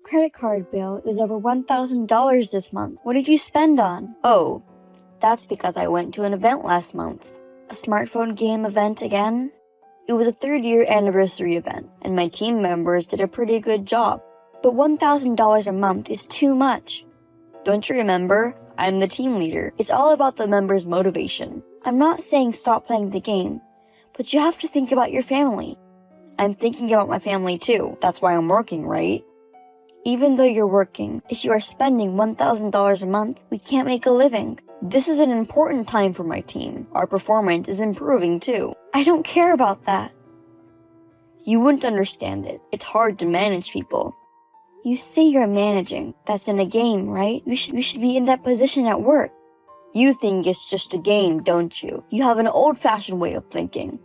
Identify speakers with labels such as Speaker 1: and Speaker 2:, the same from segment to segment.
Speaker 1: credit card bill is over $1,000 this month. What did you spend on? Oh, that's because I went to an event last month. A smartphone game event again? It was a 3rd-year anniversary event, and my team members did a pretty good job. But $1,000 a month is too much. Don't you remember? I'm the team leader. It's all about the members' motivation. I'm not saying stop playing the game, but you have to think about your family. I'm thinking about my family too. That's why I'm working, right? Even though you're working, if you are spending $1,000 a month, we can't make a living. This is an important time for my team. Our performance is improving too. I don't care about that. You wouldn't understand it. It's hard to manage people. You say you're managing. That's in a game, right? We should be in that position at work. You think it's just a game, don't you? You have an old-fashioned way of thinking.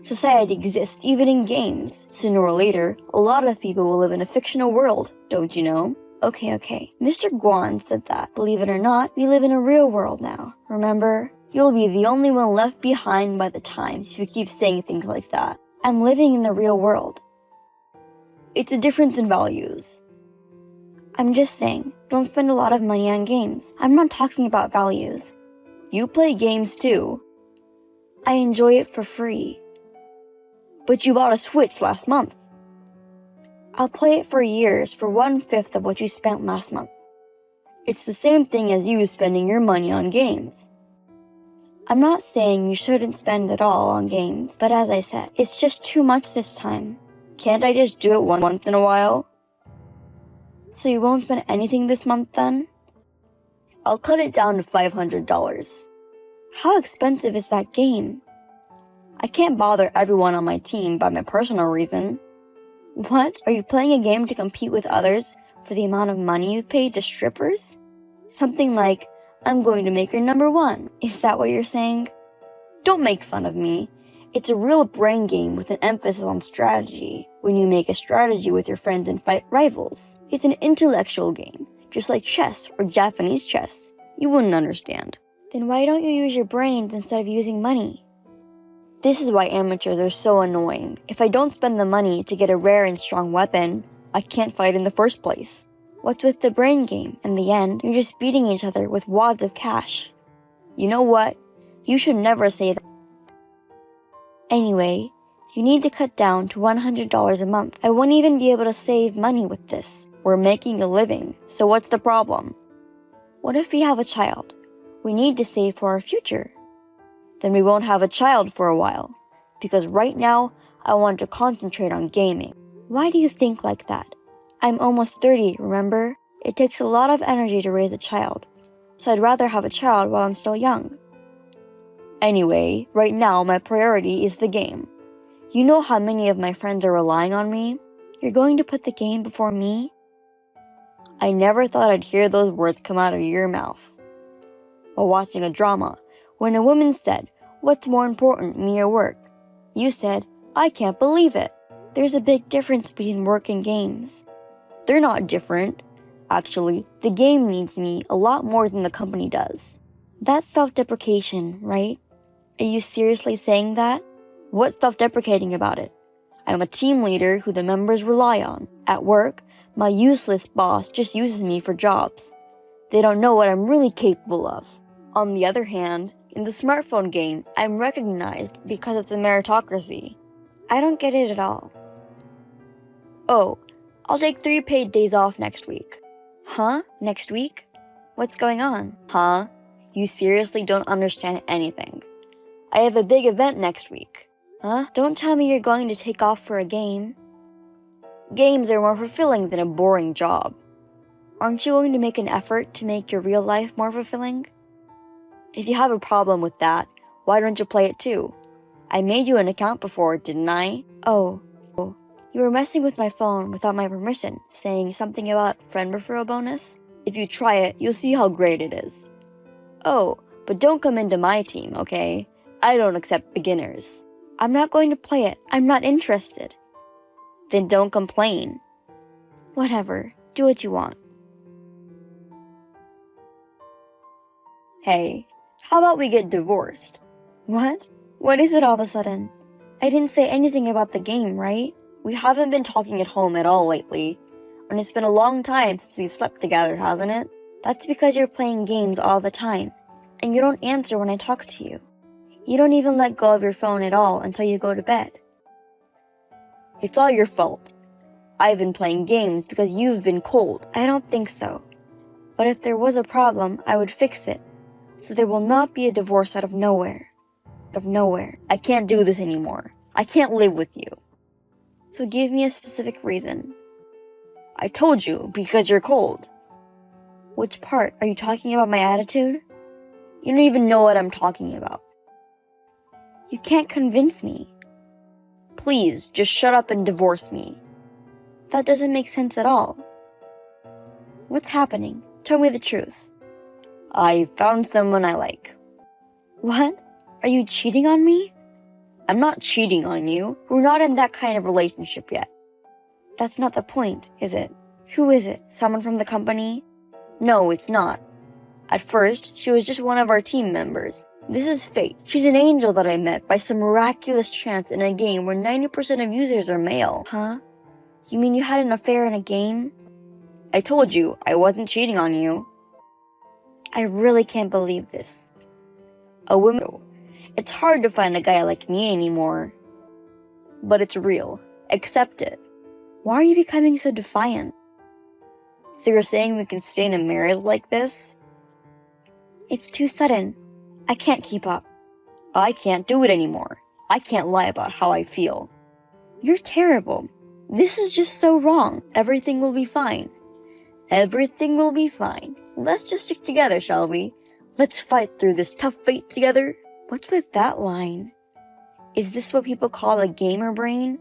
Speaker 1: Society exists even in games. Sooner or later, a lot of people will live in a fictional world, don't you know? Okay. Mr. Guan said that. Believe it or not, we live in a real world now. Remember? You'll be the only one left behind by the time if you keep saying things like that. I'm living in the real world. It's a difference in values. I'm just saying, don't spend a lot of money on games. I'm not talking about values. You play games too. I enjoy it for free. But you bought a Switch last month. I'll play it for years for 1/5 of what you spent last month. It's the same thing as you spending your money on games. I'm not saying you shouldn't spend it all on games, but as I said, it's just too much this time. Can't I just do it once in a while? So you won't spend anything this month then? I'll cut it down to $500. How expensive is that game? I can't bother everyone on my team by my personal reason. What? Are you playing a game to compete with others for the amount of money you've paid to strippers? Something like, I'm going to make her number 1. Is that what you're saying? Don't make fun of me. It's a real brain game with an emphasis on strategy. When you make a strategy with your friends and fight rivals. It's an intellectual game, just like chess or Japanese chess. You wouldn't understand. Then why don't you use your brains instead of using money? This is why amateurs are so annoying. If I don't spend the money to get a rare and strong weapon, I can't fight in the first place. What's with the brain game? In the end, you're just beating each other with wads of cash. You know what? You should never say that. Anyway, you need to cut down to $100 a month. I won't even be able to save money with this. We're making a living, so what's the problem? What if we have a child? We need to save for our future. Then we won't have a child for a while, because right now, I want to concentrate on gaming. Why do you think like that? I'm almost 30, remember? It takes a lot of energy to raise a child, so I'd rather have a child while I'm still young. Anyway, right now my priority is the game. You know how many of my friends are relying on me? You're going to put the game before me? I never thought I'd hear those words come out of your mouth. While watching a drama, when a woman said, "What's more important, me or work?" You said, "I can't believe it." There's a big difference between work and games. They're not different. Actually, the game needs me a lot more than the company does. That's self-deprecation, right? Are you seriously saying that? What's self-deprecating about it? I'm a team leader who the members rely on. At work, my useless boss just uses me for jobs. They don't know what I'm really capable of. On the other hand, in the smartphone game, I'm recognized because it's a meritocracy. I don't get it at all. Oh, I'll take 3 paid days off next week. Huh? Next week? What's going on? Huh? You seriously don't understand anything. I have a big event next week. Huh? Don't tell me you're going to take off for a game. Games are more fulfilling than a boring job. Aren't you going to make an effort to make your real life more fulfilling? If you have a problem with that, why don't you play it too? I made you an account before, didn't I? Oh, you were messing with my phone without my permission, saying something about friend referral bonus? If you try it, you'll see how great it is. Oh, but don't come into my team, okay? I don't accept beginners. I'm not going to play it. I'm not interested. Then don't complain. Whatever. Do what you want. Hey, how about we get divorced? What? What is it all of a sudden? I didn't say anything about the game, right? We haven't been talking at home at all lately. when it's been a long time since we've slept together, hasn't it? That's because you're playing games all the time, and you don't answer when I talk to you. You don't even let go of your phone at all until you go to bed. It's all your fault. I've been playing games because you've been cold. I don't think so. But if there was a problem, I would fix it. So there will not be a divorce out of nowhere. Out of nowhere. I can't do this anymore. I can't live with you. So give me a specific reason. I told you, because you're cold. Which part? Are you talking about my attitude? You don't even know what I'm talking about. You can't convince me. Please, just shut up and divorce me. That doesn't make sense at all. What's happening? Tell me the truth. I found someone I like. What? Are you cheating on me? I'm not cheating on you. We're not in that kind of relationship yet. That's not the point, is it? Who is it? Someone from the company? No, it's not. At first, she was just one of our team members. This is fate. She's an angel that I met by some miraculous chance in a game where 90% of users are male. Huh? You mean you had an affair in a game? I told you, I wasn't cheating on you. I really can't believe this. A woman. It's hard to find a guy like me anymore. But it's real. Accept it. Why are you becoming so defiant? So you're saying we can stay in a marriage like this? It's too sudden. I can't keep up. I can't do it anymore. I can't lie about how I feel. You're terrible. This is just so wrong. Everything will be fine. Everything will be fine. Let's just stick together, shall we? Let's fight through this tough fate together. What's with that line? Is this what people call a gamer brain?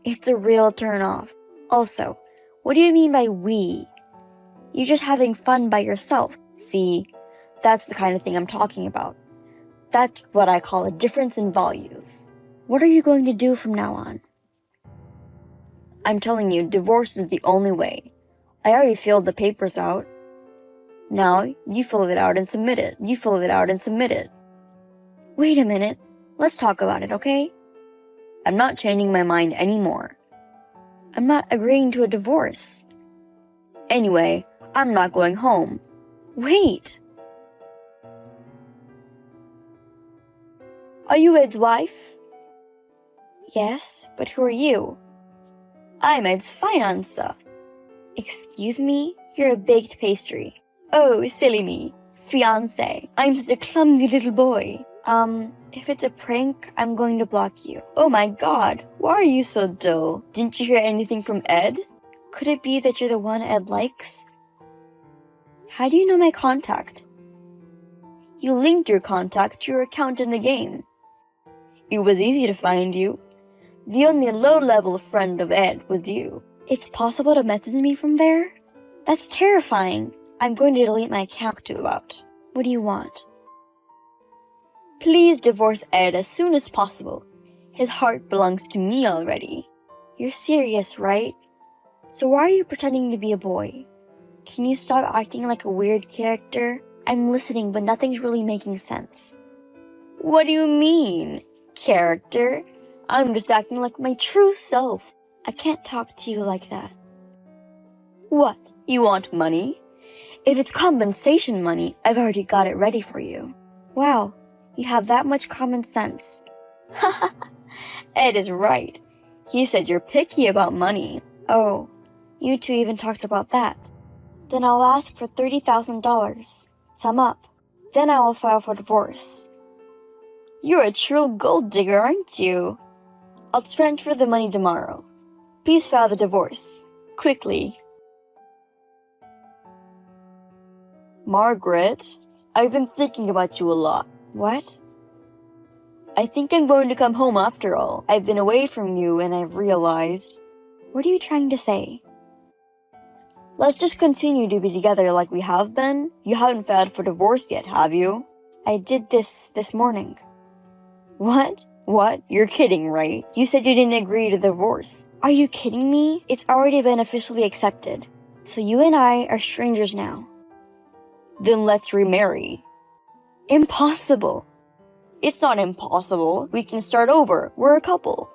Speaker 1: It's a real turn-off. Also, what do you mean by we? You're just having fun by yourself. See, that's the kind of thing I'm talking about. That's what I call a difference in values. What are you going to do from now on? I'm telling you, divorce is the only way. I already filled the papers out. Now, you fill it out and submit it. You fill it out and submit it. Wait a minute. Let's talk about it, okay? I'm not changing my mind anymore. I'm not agreeing to a divorce. Anyway, I'm not going home. Wait! Are you Ed's wife? Yes, but who are you? I'm Ed's financer. Excuse me? You're a baked pastry. Oh, silly me. Fiancé. I'm such a clumsy little boy. If it's a prank, I'm going to block you. Oh my god, why are you so dull? Didn't you hear anything from Ed? Could it be that you're the one Ed likes? How do you know my contact? You linked your contact to your account in the game. It was easy to find you. The only low-level friend of Ed was you. It's possible to message me from there? That's terrifying. I'm going to delete my account to about. What do you want? Please divorce Ed as soon as possible. His heart belongs to me already. You're serious, right? So why are you pretending to be a boy? Can you stop acting like a weird character? I'm listening, but nothing's really making sense. What do you mean, character? I'm just acting like my true self. I can't talk to you like that. What? You want money? If it's compensation money, I've already got it ready for you. Wow, you have that much common sense. Haha, Ed is right. He said you're picky about money. Oh, you two even talked about that. Then I'll ask for $30,000. Sum up. Then I will file for divorce. You're a true gold digger, aren't you? I'll transfer the money tomorrow. Please file the divorce. Quickly. Margaret, I've been thinking about you a lot. What? I think I'm going to come home after all. I've been away from you and I've realized. What are you trying to say? Let's just continue to be together like we have been. You haven't filed for divorce yet, have you? I did this morning. What? What? You're kidding, right? You said you didn't agree to the divorce. Are you kidding me? It's already been officially accepted. So you and I are strangers now. Then let's remarry. Impossible. It's not impossible. We can start over. We're a couple.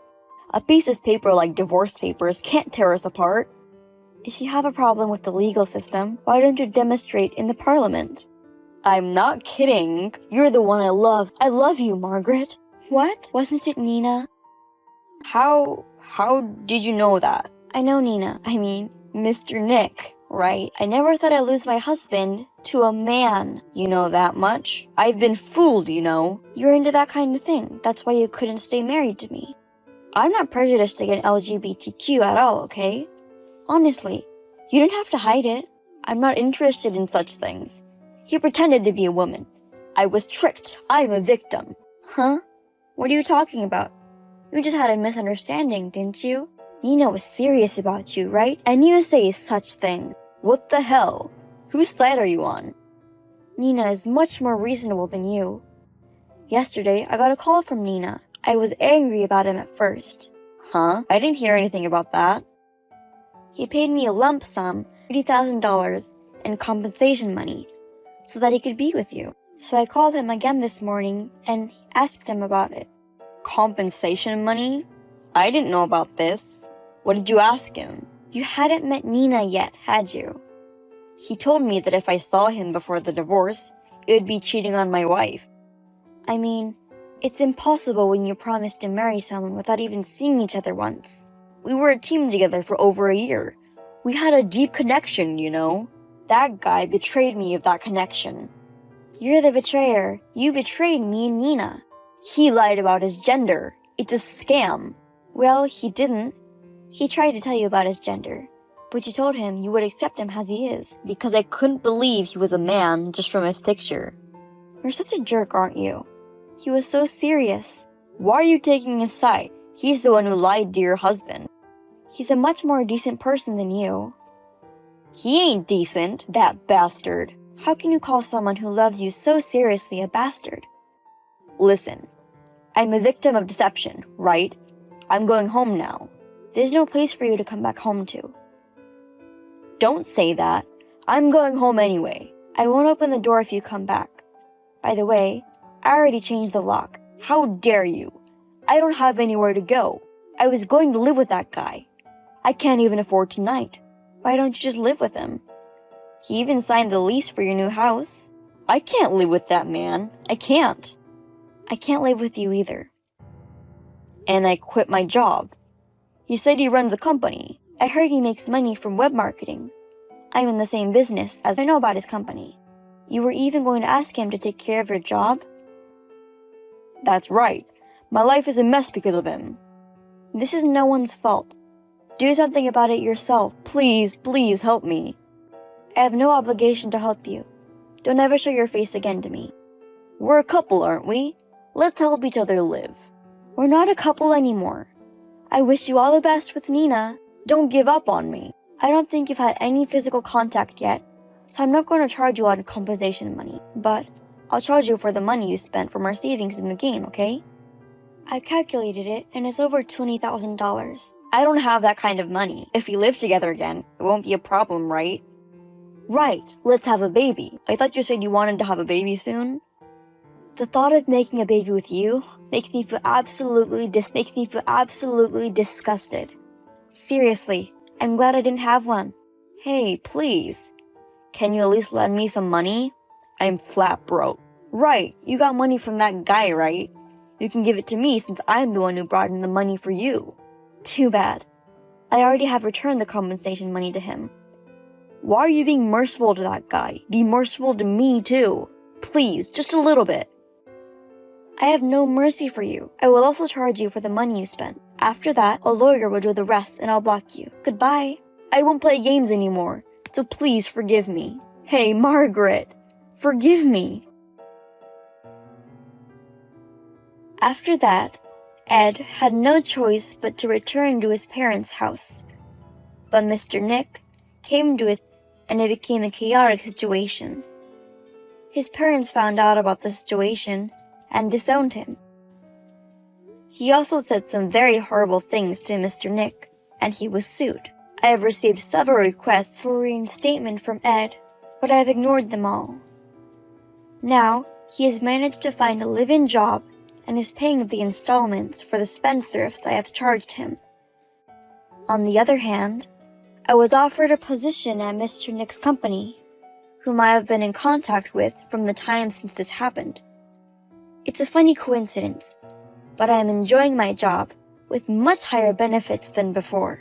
Speaker 1: A piece of paper like divorce papers can't tear us apart. If you have a problem with the legal system, why don't you demonstrate in the parliament? I'm not kidding. You're the one I love. I love you, Margaret. What? Wasn't it Nina? How did you know that? I know Nina. I mean, Mr. Nick, right? I never thought I'd lose my husband to a man. You know that much? I've been fooled, you know. You're into that kind of thing. That's why you couldn't stay married to me. I'm not prejudiced against LGBTQ at all, okay? Honestly, you didn't have to hide it. I'm not interested in such things. He pretended to be a woman. I was tricked. I'm a victim. Huh? What are you talking about? You just had a misunderstanding, didn't you? Nina was serious about you, right? And you say such things. What the hell? Whose side are you on? Nina is much more reasonable than you. Yesterday, I got a call from Nina. I was angry about him at first. Huh? I didn't hear anything about that. He paid me a lump sum, $30,000, in compensation money, so that he could be with you. So I called him again this morning and asked him about it. Compensation money? I didn't know about this. What did you ask him? You hadn't met Nina yet, had you? He told me that if I saw him before the divorce, it would be cheating on my wife. I mean, it's impossible when you promise to marry someone without even seeing each other once. We were a team together for over a year. We had a deep connection, you know. That guy betrayed me of that connection. You're the betrayer. You betrayed me and Nina. He lied about his gender. It's a scam. Well, he didn't. He tried to tell you about his gender, but you told him you would accept him as he is, because I couldn't believe he was a man just from his picture. You're such a jerk, aren't you? He was so serious. Why are you taking his side? He's the one who lied to your husband. He's a much more decent person than you. He ain't decent, that bastard. How can you call someone who loves you so seriously a bastard? Listen, I'm a victim of deception, right? I'm going home now. There's no place for you to come back home to. Don't say that. I'm going home anyway. I won't open the door if you come back. By the way, I already changed the lock. How dare you? I don't have anywhere to go. I was going to live with that guy. I can't even afford tonight. Why don't you just live with him? He even signed the lease for your new house. I can't live with that man. I can't. I can't live with you either. And I quit my job. He said he runs a company. I heard he makes money from web marketing. I'm in the same business as I know about his company. You were even going to ask him to take care of your job? That's right. My life is a mess because of him. This is no one's fault. Do something about it yourself. Please, please help me. I have no obligation to help you. Don't ever show your face again to me. We're a couple, aren't we? Let's help each other live. We're not a couple anymore. I wish you all the best with Nina. Don't give up on me. I don't think you've had any physical contact yet, so I'm not going to charge you on compensation money. But I'll charge you for the money you spent from our savings in the game, okay? I calculated it, and it's over $20,000. I don't have that kind of money. If we live together again, it won't be a problem, right? Right, let's have a baby. I thought you said you wanted to have a baby soon. The thought of making a baby with you makes me feel absolutely disgusted. Seriously, I'm glad I didn't have one. Hey, please. Can you at least lend me some money? I'm flat broke. Right, you got money from that guy, right? You can give it to me since I'm the one who brought in the money for you. Too bad. I already have returned the compensation money to him. Why are you being merciful to that guy? Be merciful to me too. Please, just a little bit. I have no mercy for you. I will also charge you for the money you spent. After that, a lawyer will do the rest and I'll block you. Goodbye. I won't play games anymore, so please forgive me. Hey, Margaret, forgive me. After that, Ed had no choice but to return to his parents' house. But Mr. Nick came to his and it became a chaotic situation. His parents found out about the situation and disowned him. He also said some very horrible things to Mr. Nick, and he was sued. I have received several requests for reinstatement from Ed, but I have ignored them all. Now, he has managed to find a live-in job and is paying the installments for the spendthrifts I have charged him. On the other hand, I was offered a position at Mr. Nick's company, whom I have been in contact with from the time since this happened. It's a funny coincidence, but I am enjoying my job with much higher benefits than before.